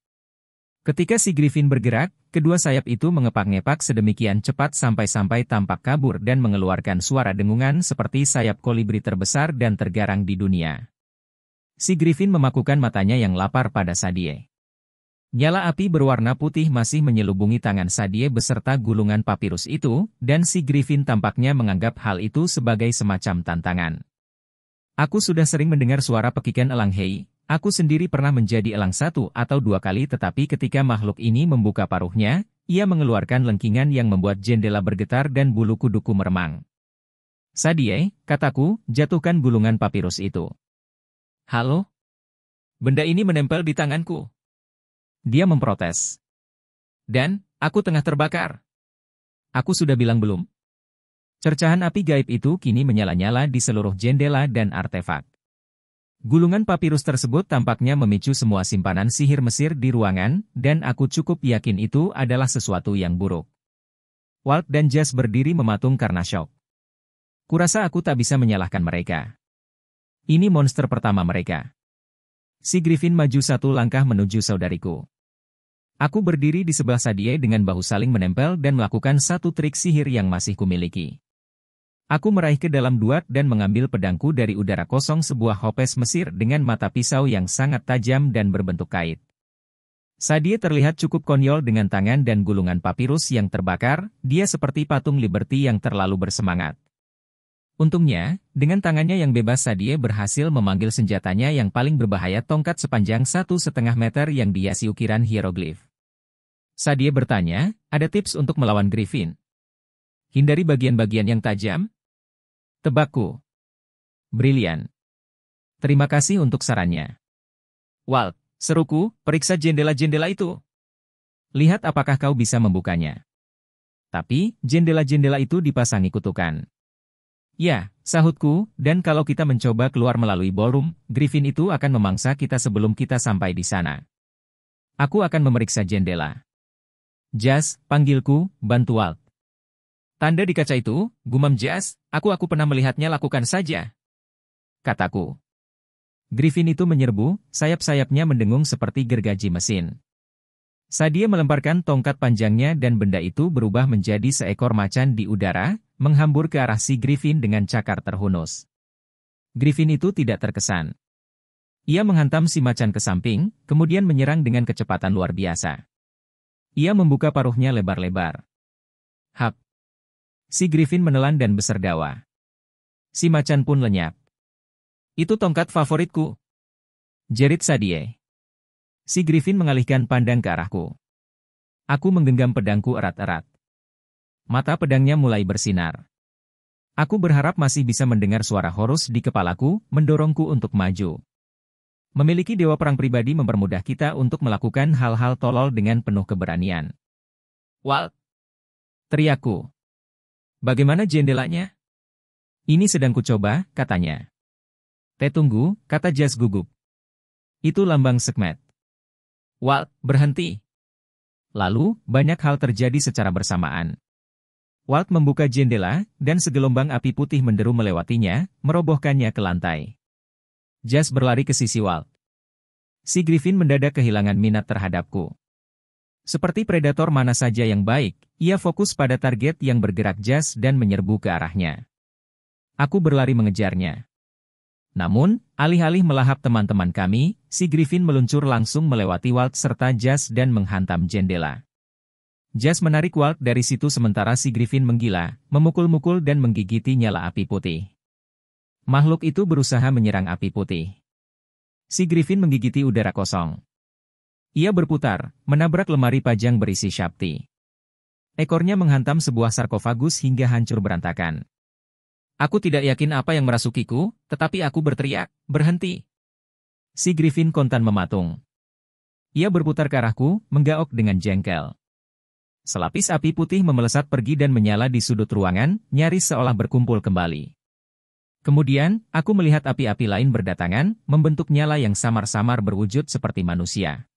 Ketika si Griffin bergerak, kedua sayap itu mengepak-ngepak sedemikian cepat sampai-sampai tampak kabur dan mengeluarkan suara dengungan seperti sayap kolibri terbesar dan tergarang di dunia. Si Griffin memakukan matanya yang lapar pada Sadie. Nyala api berwarna putih masih menyelubungi tangan Sadie beserta gulungan papirus itu, dan si Griffin tampaknya menganggap hal itu sebagai semacam tantangan. Aku sudah sering mendengar suara pekikan elang hei, aku sendiri pernah menjadi elang 1 atau 2 kali tetapi ketika makhluk ini membuka paruhnya, ia mengeluarkan lengkingan yang membuat jendela bergetar dan bulu kuduku meremang. Sadie, kataku, jatuhkan gulungan papirus itu. Halo? Benda ini menempel di tanganku. Dia memprotes. Dan, aku tengah terbakar. Aku sudah bilang belum? Cercahan api gaib itu kini menyala-nyala di seluruh jendela dan artefak. Gulungan papirus tersebut tampaknya memicu semua simpanan sihir Mesir di ruangan, dan aku cukup yakin itu adalah sesuatu yang buruk. Walt dan Jas berdiri mematung karena syok. Kurasa aku tak bisa menyalahkan mereka. Ini monster pertama mereka. Si Griffin maju satu langkah menuju saudariku. Aku berdiri di sebelah Sadie dengan bahu saling menempel dan melakukan satu trik sihir yang masih kumiliki. Aku meraih ke dalam duat dan mengambil pedangku dari udara kosong sebuah hopes Mesir dengan mata pisau yang sangat tajam dan berbentuk kait. Sadie terlihat cukup konyol dengan tangan dan gulungan papirus yang terbakar, dia seperti patung Liberty yang terlalu bersemangat. Untungnya, dengan tangannya yang bebas Sadie berhasil memanggil senjatanya yang paling berbahaya tongkat sepanjang 1,5 meter yang dihiasi ukiran hieroglif. Sadie bertanya, ada tips untuk melawan Griffin? Hindari bagian-bagian yang tajam? Tebakku. Brilian. Terima kasih untuk sarannya. Walt, seruku, periksa jendela-jendela itu. Lihat apakah kau bisa membukanya. Tapi, jendela-jendela itu dipasangi kutukan. Ya, sahutku, dan kalau kita mencoba keluar melalui ballroom, Griffin itu akan memangsa kita sebelum kita sampai di sana. Aku akan memeriksa jendela. Jas, panggilku, bantu Walt. Tanda di kaca itu, gumam Jas, aku pernah melihatnya lakukan saja. Kataku. Griffin itu menyerbu, sayap-sayapnya mendengung seperti gergaji mesin. Sadia melemparkan tongkat panjangnya dan benda itu berubah menjadi seekor macan di udara, menghambur ke arah si Griffin dengan cakar terhunus. Griffin itu tidak terkesan. Ia menghantam si macan ke samping, kemudian menyerang dengan kecepatan luar biasa. Ia membuka paruhnya lebar-lebar. Hap! Si Griffin menelan dan berserdawa. Si macan pun lenyap. Itu tongkat favoritku. Jerit Sadie. Si Griffin mengalihkan pandang ke arahku. Aku menggenggam pedangku erat-erat. Mata pedangnya mulai bersinar. Aku berharap masih bisa mendengar suara Horus di kepalaku, mendorongku untuk maju. Memiliki dewa perang pribadi mempermudah kita untuk melakukan hal-hal tolol dengan penuh keberanian. Walt! Teriakku. Bagaimana jendelanya? Ini sedang kucoba, katanya. Tunggu, kata Jas gugup. Itu lambang Sekhmet. Walt, berhenti. Lalu, banyak hal terjadi secara bersamaan. Walt membuka jendela, dan segelombang api putih menderu melewatinya, merobohkannya ke lantai. Jas berlari ke sisi Walt. Si Griffin mendadak kehilangan minat terhadapku. Seperti predator mana saja yang baik, ia fokus pada target yang bergerak Jas dan menyerbu ke arahnya. Aku berlari mengejarnya. Namun, alih-alih melahap teman-teman kami, si Griffin meluncur langsung melewati Walt serta Jas dan menghantam jendela. Jas menarik Walt dari situ sementara si Griffin menggila, memukul-mukul dan menggigiti nyala api putih. Makhluk itu berusaha menyerang api putih. Si Griffin menggigiti udara kosong. Ia berputar, menabrak lemari pajang berisi Shakti. Ekornya menghantam sebuah sarkofagus hingga hancur berantakan. Aku tidak yakin apa yang merasukiku, tetapi aku berteriak, berhenti. Si Griffin kontan mematung. Ia berputar ke arahku, menggaok dengan jengkel. Selapis api putih memelesat pergi dan menyala di sudut ruangan, nyaris seolah berkumpul kembali. Kemudian, aku melihat api-api lain berdatangan, membentuk nyala yang samar-samar berwujud seperti manusia.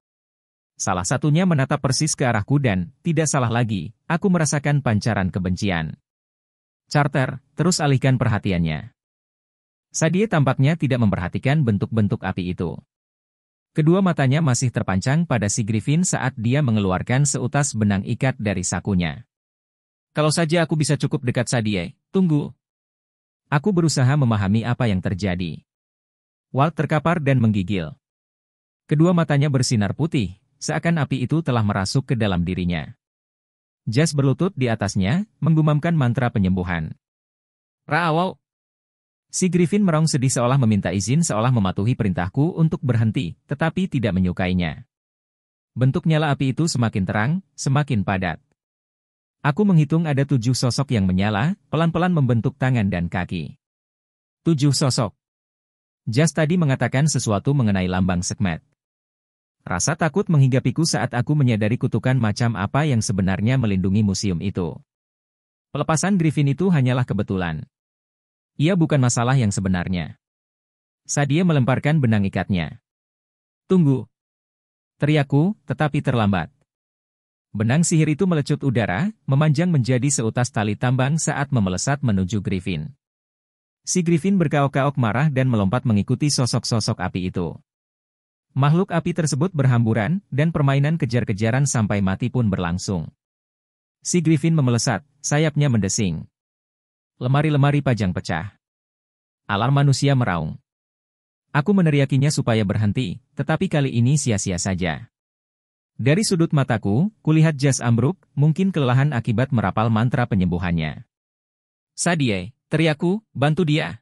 Salah satunya menatap persis ke arahku dan, tidak salah lagi, aku merasakan pancaran kebencian. Carter, terus alihkan perhatiannya. Sadie tampaknya tidak memperhatikan bentuk-bentuk api itu. Kedua matanya masih terpancang pada si Griffin saat dia mengeluarkan seutas benang ikat dari sakunya. Kalau saja aku bisa cukup dekat Sadie, tunggu. Aku berusaha memahami apa yang terjadi. Walt terkapar dan menggigil. Kedua matanya bersinar putih, seakan api itu telah merasuk ke dalam dirinya. Jas berlutut di atasnya, menggumamkan mantra penyembuhan. Raawaw! Si Griffin meraung sedih seolah meminta izin seolah mematuhi perintahku untuk berhenti, tetapi tidak menyukainya. Bentuk nyala api itu semakin terang, semakin padat. Aku menghitung ada 7 sosok yang menyala, pelan-pelan membentuk tangan dan kaki. 7 sosok. Jas tadi mengatakan sesuatu mengenai lambang Sekhmet. Rasa takut menghinggapiku saat aku menyadari kutukan macam apa yang sebenarnya melindungi museum itu. Pelepasan Griffin itu hanyalah kebetulan. Ia bukan masalah yang sebenarnya. Sadie melemparkan benang ikatnya. Tunggu. Teriakku, tetapi terlambat. Benang sihir itu melecut udara, memanjang menjadi seutas tali tambang saat memelesat menuju Griffin. Si Griffin berkaok-kaok marah dan melompat mengikuti sosok-sosok api itu. Makhluk api tersebut berhamburan, dan permainan kejar-kejaran sampai mati pun berlangsung. Si Griffin memelesat, sayapnya mendesing. Lemari-lemari pajang pecah. Alarm manusia meraung. Aku meneriakinya supaya berhenti, tetapi kali ini sia-sia saja. Dari sudut mataku, kulihat Jas ambruk, mungkin kelelahan akibat merapal mantra penyembuhannya. Sadie, teriakku, bantu dia.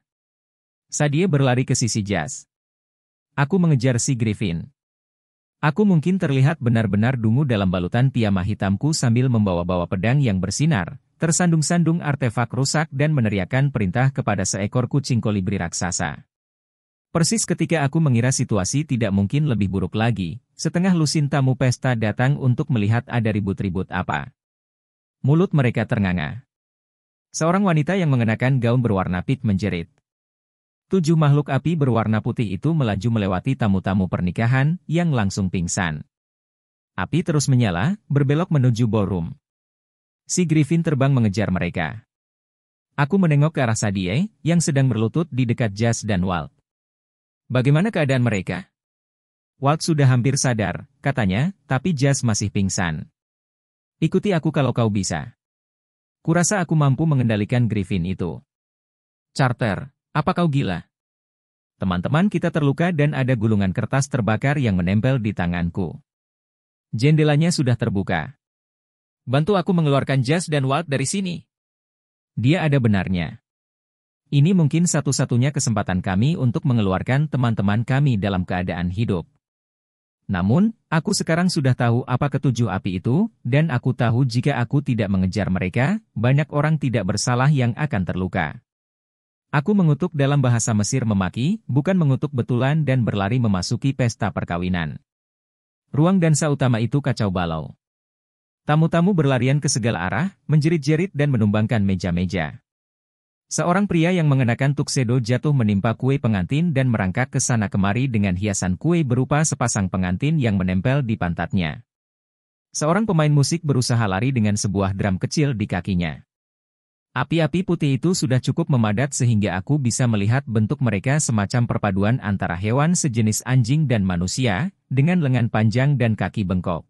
Sadie berlari ke sisi Jas. Aku mengejar si Griffin. Aku mungkin terlihat benar-benar dungu dalam balutan piyama hitamku sambil membawa-bawa pedang yang bersinar, tersandung-sandung artefak rusak dan meneriakkan perintah kepada seekor kucing kolibri raksasa. Persis ketika aku mengira situasi tidak mungkin lebih buruk lagi, setengah lusin tamu pesta datang untuk melihat ada ribut-ribut apa. Mulut mereka ternganga. Seorang wanita yang mengenakan gaun berwarna pink menjerit. 7 makhluk api berwarna putih itu melaju melewati tamu-tamu pernikahan yang langsung pingsan. Api terus menyala, berbelok menuju ballroom. Si Griffin terbang mengejar mereka. Aku menengok ke arah Sadie, yang sedang berlutut di dekat Jas dan Walt. Bagaimana keadaan mereka? Walt sudah hampir sadar, katanya, tapi Jas masih pingsan. Ikuti aku kalau kau bisa. Kurasa aku mampu mengendalikan Griffin itu. Carter, apa kau gila? Teman-teman kita terluka dan ada gulungan kertas terbakar yang menempel di tanganku. Jendelanya sudah terbuka. Bantu aku mengeluarkan Jas dan Walt dari sini. Dia ada benarnya. Ini mungkin satu-satunya kesempatan kami untuk mengeluarkan teman-teman kami dalam keadaan hidup. Namun, aku sekarang sudah tahu apa ketujuh api itu, dan aku tahu jika aku tidak mengejar mereka, banyak orang tidak bersalah yang akan terluka. Aku mengutuk dalam bahasa Mesir memaki, bukan mengutuk betulan dan berlari memasuki pesta perkawinan. Ruang dansa utama itu kacau balau. Tamu-tamu berlarian ke segala arah, menjerit-jerit dan menumbangkan meja-meja. Seorang pria yang mengenakan tuxedo jatuh menimpa kue pengantin dan merangkak ke sana kemari dengan hiasan kue berupa sepasang pengantin yang menempel di pantatnya. Seorang pemain musik berusaha lari dengan sebuah drum kecil di kakinya. Api-api putih itu sudah cukup memadat sehingga aku bisa melihat bentuk mereka semacam perpaduan antara hewan sejenis anjing dan manusia, dengan lengan panjang dan kaki bengkok.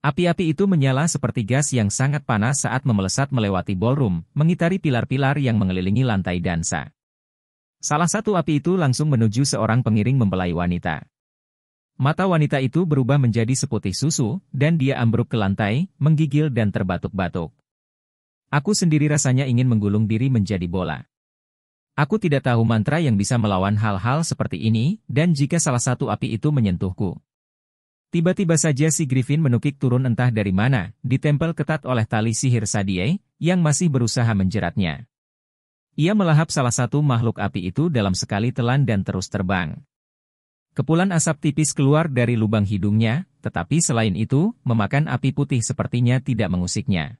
Api-api itu menyala seperti gas yang sangat panas saat memelesat melewati ballroom, mengitari pilar-pilar yang mengelilingi lantai dansa. Salah satu api itu langsung menuju seorang pengiring mempelai wanita. Mata wanita itu berubah menjadi seputih susu, dan dia ambruk ke lantai, menggigil dan terbatuk-batuk. Aku sendiri rasanya ingin menggulung diri menjadi bola. Aku tidak tahu mantra yang bisa melawan hal-hal seperti ini, dan jika salah satu api itu menyentuhku. Tiba-tiba saja si Griffin menukik turun entah dari mana, ditempel ketat oleh tali sihir Sadie, yang masih berusaha menjeratnya. Ia melahap salah satu makhluk api itu dalam sekali telan dan terus terbang. Kepulan asap tipis keluar dari lubang hidungnya, tetapi selain itu, memakan api putih sepertinya tidak mengusiknya.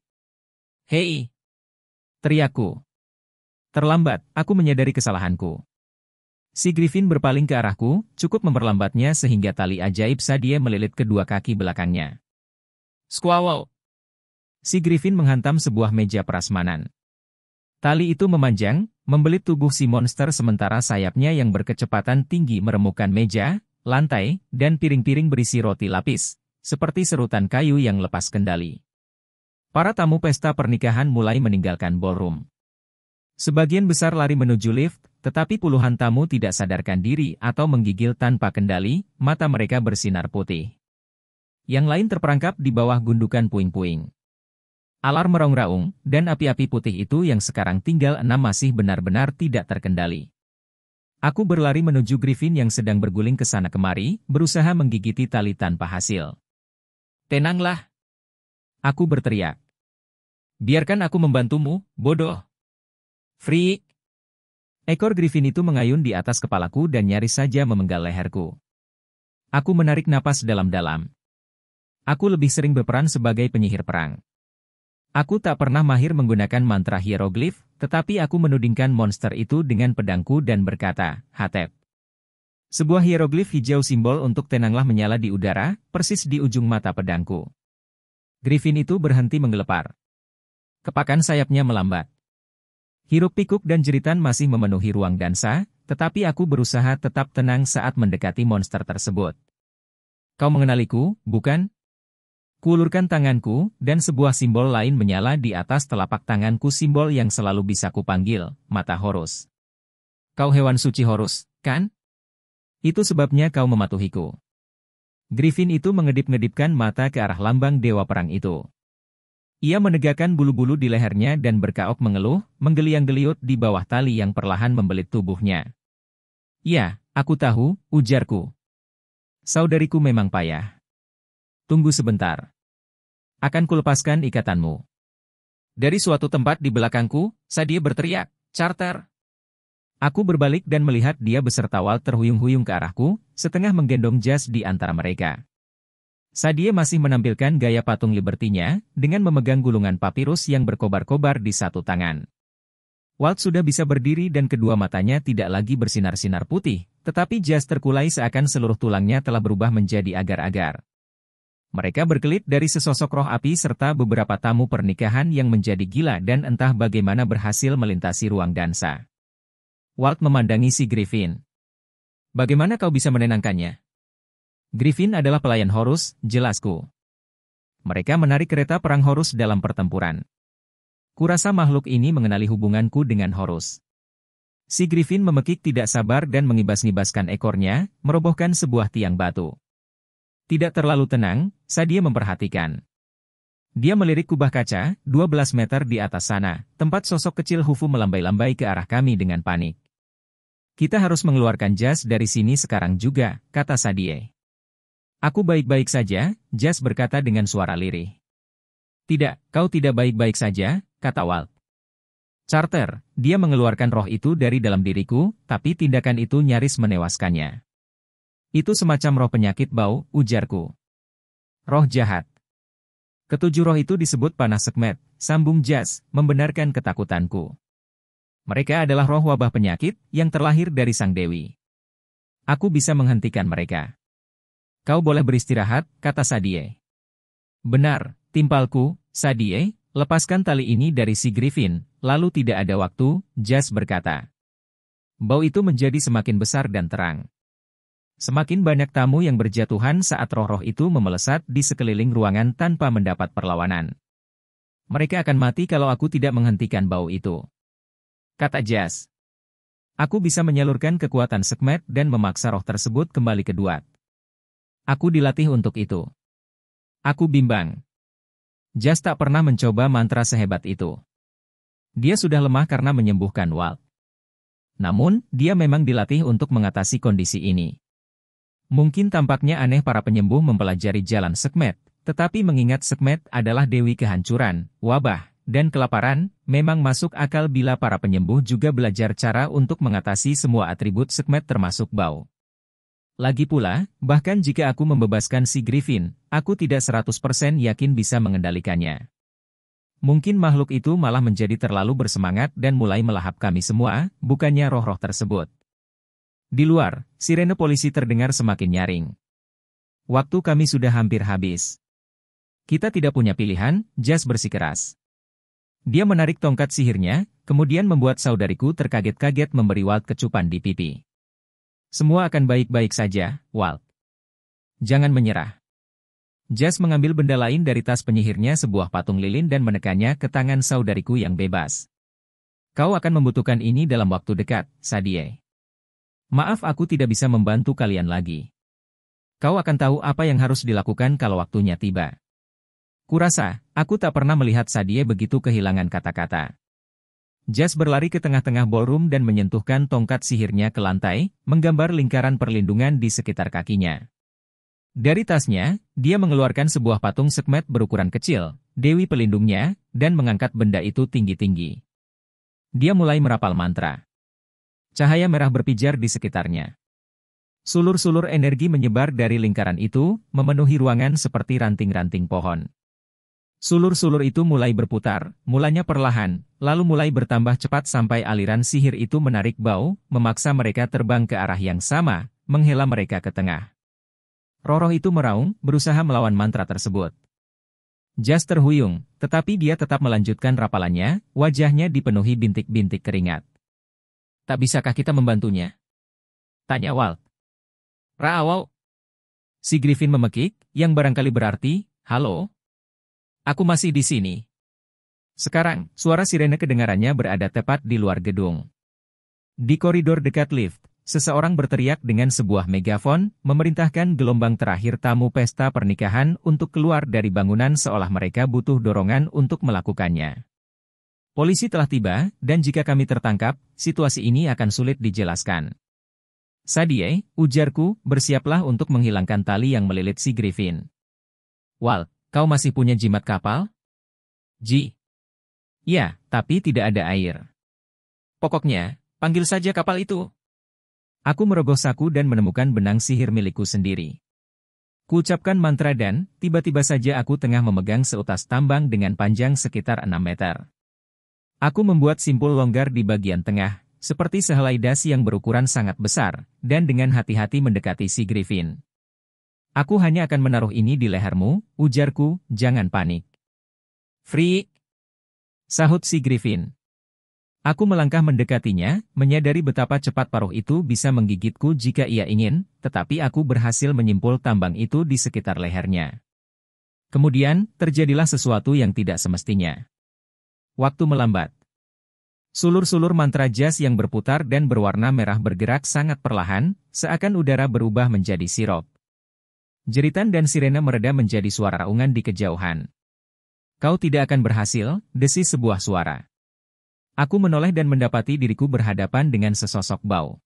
Hei! Teriakku. Terlambat, aku menyadari kesalahanku. Si Griffin berpaling ke arahku, cukup memperlambatnya sehingga tali ajaib Sadie melilit kedua kaki belakangnya. Squaw! Si Griffin menghantam sebuah meja prasmanan. Tali itu memanjang, membelit tubuh si monster sementara sayapnya yang berkecepatan tinggi meremukkan meja, lantai, dan piring-piring berisi roti lapis, seperti serutan kayu yang lepas kendali. Para tamu pesta pernikahan mulai meninggalkan ballroom. Sebagian besar lari menuju lift, tetapi puluhan tamu tidak sadarkan diri atau menggigil tanpa kendali, mata mereka bersinar putih. Yang lain terperangkap di bawah gundukan puing-puing. Alarm meraung-raung, dan api-api putih itu yang sekarang tinggal 6 masih benar-benar tidak terkendali. Aku berlari menuju Griffin yang sedang berguling ke sana kemari, berusaha menggigiti tali tanpa hasil. Tenanglah! Aku berteriak. Biarkan aku membantumu, bodoh! Freak! Ekor Griffin itu mengayun di atas kepalaku dan nyaris saja memenggal leherku. Aku menarik napas dalam-dalam. Aku lebih sering berperan sebagai penyihir perang. Aku tak pernah mahir menggunakan mantra hieroglif, tetapi aku menudingkan monster itu dengan pedangku dan berkata, Hatep. Sebuah hieroglif hijau simbol untuk tenanglah menyala di udara, persis di ujung mata pedangku. Griffin itu berhenti menggelepar. Kepakan sayapnya melambat. Hiruk-pikuk dan jeritan masih memenuhi ruang dansa, tetapi aku berusaha tetap tenang saat mendekati monster tersebut. Kau mengenaliku, bukan? Kuulurkan tanganku, dan sebuah simbol lain menyala di atas telapak tanganku, simbol yang selalu bisa kupanggil, mata Horus. Kau hewan suci Horus, kan? Itu sebabnya kau mematuhiku. Griffin itu mengedip-ngedipkan mata ke arah lambang dewa perang itu. Ia menegakkan bulu-bulu di lehernya dan berkaok mengeluh, menggeliang-geliut di bawah tali yang perlahan membelit tubuhnya. Ya, aku tahu, ujarku. Saudariku memang payah. Tunggu sebentar. Akan kulepaskan ikatanmu. Dari suatu tempat di belakangku, Sadie berteriak, Carter. Aku berbalik dan melihat dia beserta Walt terhuyung-huyung ke arahku, setengah menggendong jas di antara mereka. Sadie masih menampilkan gaya patung Liberty-nya, dengan memegang gulungan papirus yang berkobar-kobar di satu tangan. Walt sudah bisa berdiri dan kedua matanya tidak lagi bersinar-sinar putih, tetapi jas terkulai seakan seluruh tulangnya telah berubah menjadi agar-agar. Mereka berkelit dari sesosok roh api serta beberapa tamu pernikahan yang menjadi gila dan entah bagaimana berhasil melintasi ruang dansa. Walt memandangi si Griffin. Bagaimana kau bisa menenangkannya? Griffin adalah pelayan Horus, jelasku. Mereka menarik kereta perang Horus dalam pertempuran. Kurasa makhluk ini mengenali hubunganku dengan Horus. Si Griffin memekik tidak sabar dan mengibas-ngibaskan ekornya, merobohkan sebuah tiang batu. Tidak terlalu tenang, Sadie memperhatikan. Dia melirik kubah kaca, 12 meter di atas sana, tempat sosok kecil Hufu melambai-lambai ke arah kami dengan panik. Kita harus mengeluarkan jas dari sini sekarang juga, kata Sadie. Aku baik-baik saja, Jas berkata dengan suara lirih. Tidak, kau tidak baik-baik saja, kata Walt. Charter, dia mengeluarkan roh itu dari dalam diriku, tapi tindakan itu nyaris menewaskannya. Itu semacam roh penyakit bau, ujarku. Roh jahat. Ketujuh roh itu disebut panah Sekhmet, sambung Jas, membenarkan ketakutanku. Mereka adalah roh wabah penyakit yang terlahir dari Sang Dewi. Aku bisa menghentikan mereka. Kau boleh beristirahat, kata Sadie. Benar, timpalku, Sadie, lepaskan tali ini dari si Griffin, lalu tidak ada waktu, Jas berkata. Bau itu menjadi semakin besar dan terang. Semakin banyak tamu yang berjatuhan saat roh-roh itu memelesat di sekeliling ruangan tanpa mendapat perlawanan. Mereka akan mati kalau aku tidak menghentikan bau itu. Kata Jas. Aku bisa menyalurkan kekuatan Sekhmet dan memaksa roh tersebut kembali ke Duat. Aku dilatih untuk itu. Aku bimbang. Jas tak pernah mencoba mantra sehebat itu. Dia sudah lemah karena menyembuhkan Walt. Namun, dia memang dilatih untuk mengatasi kondisi ini. Mungkin tampaknya aneh para penyembuh mempelajari jalan Sekhmet, tetapi mengingat Sekhmet adalah dewi kehancuran, wabah, dan kelaparan, memang masuk akal bila para penyembuh juga belajar cara untuk mengatasi semua atribut Sekhmet termasuk bau. Lagi pula, bahkan jika aku membebaskan si Griffin, aku tidak 100% yakin bisa mengendalikannya. Mungkin makhluk itu malah menjadi terlalu bersemangat dan mulai melahap kami semua, bukannya roh-roh tersebut. Di luar, sirene polisi terdengar semakin nyaring. Waktu kami sudah hampir habis. Kita tidak punya pilihan, Jas bersikeras. Dia menarik tongkat sihirnya, kemudian membuat saudariku terkaget-kaget memberi Walt kecupan di pipi. Semua akan baik-baik saja, Walt. Jangan menyerah. Jas mengambil benda lain dari tas penyihirnya sebuah patung lilin dan menekannya ke tangan saudariku yang bebas. Kau akan membutuhkan ini dalam waktu dekat, Sadie. Maaf aku tidak bisa membantu kalian lagi. Kau akan tahu apa yang harus dilakukan kalau waktunya tiba. Kurasa, aku tak pernah melihat Sadie begitu kehilangan kata-kata. Jas berlari ke tengah-tengah ballroom dan menyentuhkan tongkat sihirnya ke lantai, menggambar lingkaran perlindungan di sekitar kakinya. Dari tasnya, dia mengeluarkan sebuah patung Sekhmet berukuran kecil, dewi pelindungnya, dan mengangkat benda itu tinggi-tinggi. Dia mulai merapal mantra. Cahaya merah berpijar di sekitarnya. Sulur-sulur energi menyebar dari lingkaran itu, memenuhi ruangan seperti ranting-ranting pohon. Sulur-sulur itu mulai berputar, mulanya perlahan, lalu mulai bertambah cepat sampai aliran sihir itu menarik bau, memaksa mereka terbang ke arah yang sama, menghela mereka ke tengah. Roh-roh itu meraung, berusaha melawan mantra tersebut. Jas terhuyung, tetapi dia tetap melanjutkan rapalannya, wajahnya dipenuhi bintik-bintik keringat. Tak bisakah kita membantunya? Tanya Walt. Raawau. Si Griffin memekik, yang barangkali berarti, halo? Aku masih di sini. Sekarang, suara sirene kedengarannya berada tepat di luar gedung. Di koridor dekat lift, seseorang berteriak dengan sebuah megafon, memerintahkan gelombang terakhir tamu pesta pernikahan untuk keluar dari bangunan seolah mereka butuh dorongan untuk melakukannya. Polisi telah tiba, dan jika kami tertangkap, situasi ini akan sulit dijelaskan. Sadie, ujarku, bersiaplah untuk menghilangkan tali yang melilit si Griffin. Walt, kau masih punya jimat kapal? Ya, tapi tidak ada air. Pokoknya, Panggil saja kapal itu. Aku merogoh saku dan menemukan benang sihir milikku sendiri. Kuucapkan mantra dan, tiba-tiba saja aku tengah memegang seutas tambang dengan panjang sekitar 6 meter. Aku membuat simpul longgar di bagian tengah, seperti sehelai dasi yang berukuran sangat besar, dan dengan hati-hati mendekati si Griffin. Aku hanya akan menaruh ini di lehermu, ujarku, jangan panik. Free! Sahut si Griffin. Aku melangkah mendekatinya, menyadari betapa cepat paruh itu bisa menggigitku jika ia ingin, tetapi aku berhasil menyimpul tambang itu di sekitar lehernya. Kemudian, terjadilah sesuatu yang tidak semestinya. Waktu melambat. Sulur-sulur mantra jas yang berputar dan berwarna merah bergerak sangat perlahan, seakan udara berubah menjadi sirup. Jeritan dan sirena mereda menjadi suara raungan di kejauhan. Kau tidak akan berhasil, desis sebuah suara. Aku menoleh dan mendapati diriku berhadapan dengan sesosok bau.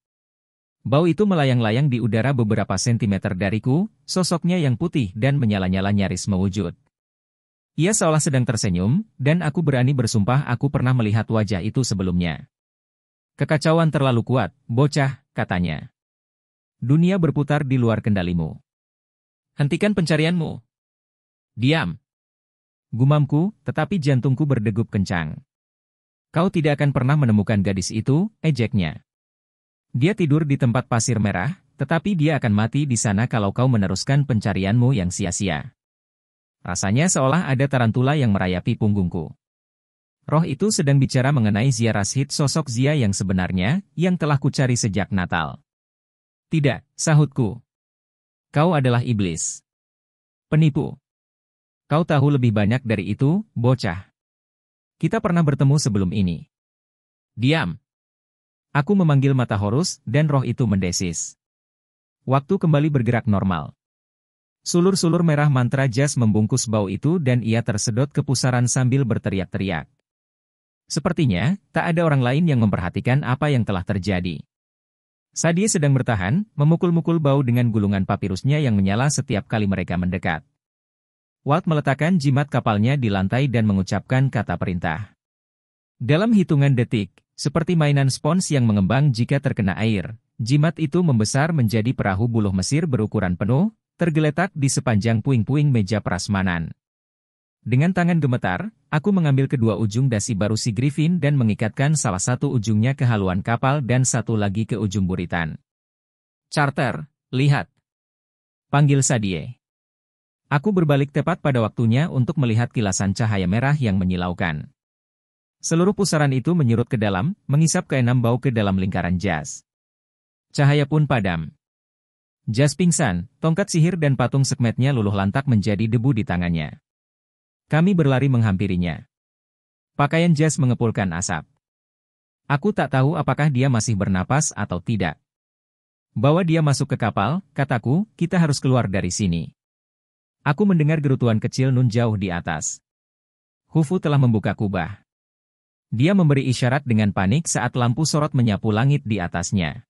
Bau itu melayang-layang di udara beberapa sentimeter dariku, sosoknya yang putih dan menyala-nyala nyaris mewujud. Ia seolah sedang tersenyum, dan aku berani bersumpah aku pernah melihat wajah itu sebelumnya. Kekacauan terlalu kuat, bocah, katanya. Dunia berputar di luar kendalimu. Hentikan pencarianmu. Diam. Gumamku, tetapi jantungku berdegup kencang. Kau tidak akan pernah menemukan gadis itu, ejeknya. Dia tidur di tempat pasir merah, tetapi dia akan mati di sana kalau kau meneruskan pencarianmu yang sia-sia. Rasanya seolah ada tarantula yang merayapi punggungku. Roh itu sedang bicara mengenai Zia Rashid, sosok Zia yang sebenarnya, yang telah kucari sejak Natal. Tidak, sahutku. Kau adalah iblis. Penipu. Kau tahu lebih banyak dari itu, bocah. Kita pernah bertemu sebelum ini. Diam. Aku memanggil mata Horus, dan roh itu mendesis. Waktu kembali bergerak normal. Sulur-sulur merah mantra jas membungkus bau itu dan ia tersedot ke pusaran sambil berteriak-teriak. Sepertinya, tak ada orang lain yang memperhatikan apa yang telah terjadi. Sadie sedang bertahan, memukul-mukul bau dengan gulungan papirusnya yang menyala setiap kali mereka mendekat. Walt meletakkan jimat kapalnya di lantai dan mengucapkan kata perintah. Dalam hitungan detik, seperti mainan spons yang mengembang jika terkena air, jimat itu membesar menjadi perahu buluh Mesir berukuran penuh, tergeletak di sepanjang puing-puing meja prasmanan. Dengan tangan gemetar, aku mengambil kedua ujung dasi baru si Griffin dan mengikatkan salah satu ujungnya ke haluan kapal dan satu lagi ke ujung buritan. Charter, lihat. Panggil Sadie. Aku berbalik tepat pada waktunya untuk melihat kilasan cahaya merah yang menyilaukan. Seluruh pusaran itu menyerut ke dalam, mengisap keenam bau ke dalam lingkaran jas. Cahaya pun padam. Jas pingsan, tongkat sihir dan patung sekmetnya luluh lantak menjadi debu di tangannya. Kami berlari menghampirinya. Pakaian jas mengepulkan asap. Aku tak tahu apakah dia masih bernapas atau tidak. Bawa dia masuk ke kapal, kataku, kita harus keluar dari sini. Aku mendengar gerutuan kecil nun jauh di atas. Khufu telah membuka kubah. Dia memberi isyarat dengan panik saat lampu sorot menyapu langit di atasnya.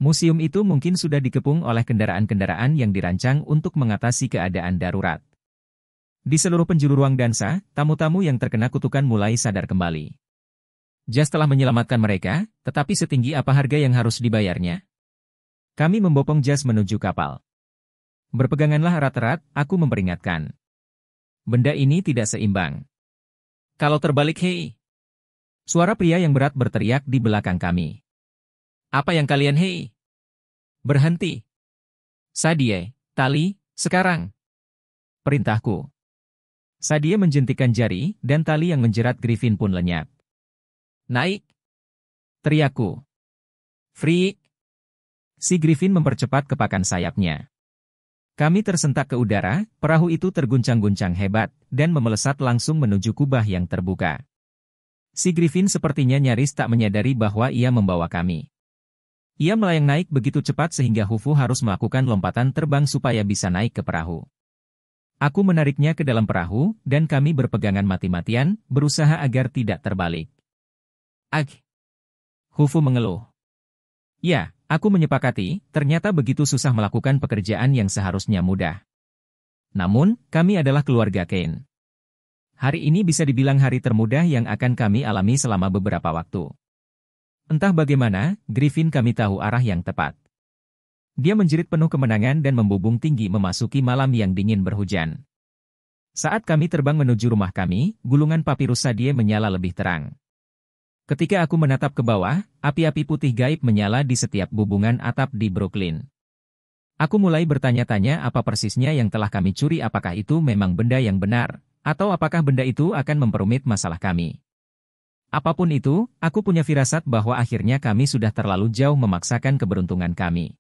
Museum itu mungkin sudah dikepung oleh kendaraan-kendaraan yang dirancang untuk mengatasi keadaan darurat. Di seluruh penjuru ruang dansa, tamu-tamu yang terkena kutukan mulai sadar kembali. Jas telah menyelamatkan mereka, tetapi setinggi apa harga yang harus dibayarnya? Kami membopong Jas menuju kapal. Berpeganganlah erat-erat, aku memperingatkan. Benda ini tidak seimbang. Kalau terbalik, hei! Suara pria yang berat berteriak di belakang kami. Apa yang kalian hei? Berhenti! Sadie, tali, sekarang! Perintahku. Sadie menjentikan jari, dan tali yang menjerat Griffin pun lenyap. Naik! Teriakku. Free! Si Griffin mempercepat kepakan sayapnya. Kami tersentak ke udara, perahu itu terguncang-guncang hebat, dan memelesat langsung menuju kubah yang terbuka. Si Griffin sepertinya nyaris tak menyadari bahwa ia membawa kami. Ia melayang naik begitu cepat sehingga Khufu harus melakukan lompatan terbang supaya bisa naik ke perahu. Aku menariknya ke dalam perahu, dan kami berpegangan mati-matian, berusaha agar tidak terbalik. Ag! Khufu mengeluh. Ya, aku menyepakati, ternyata begitu susah melakukan pekerjaan yang seharusnya mudah. Namun, kami adalah keluarga Kane. Hari ini bisa dibilang hari termudah yang akan kami alami selama beberapa waktu. Entah bagaimana, Griffin kami tahu arah yang tepat. Dia menjerit penuh kemenangan dan membubung tinggi memasuki malam yang dingin berhujan. Saat kami terbang menuju rumah kami, gulungan papirus sadie menyala lebih terang. Ketika aku menatap ke bawah, api-api putih gaib menyala di setiap bubungan atap di Brooklyn. Aku mulai bertanya-tanya apa persisnya yang telah kami curi, apakah itu memang benda yang benar, atau apakah benda itu akan memperumit masalah kami. Apapun itu, aku punya firasat bahwa akhirnya kami sudah terlalu jauh memaksakan keberuntungan kami.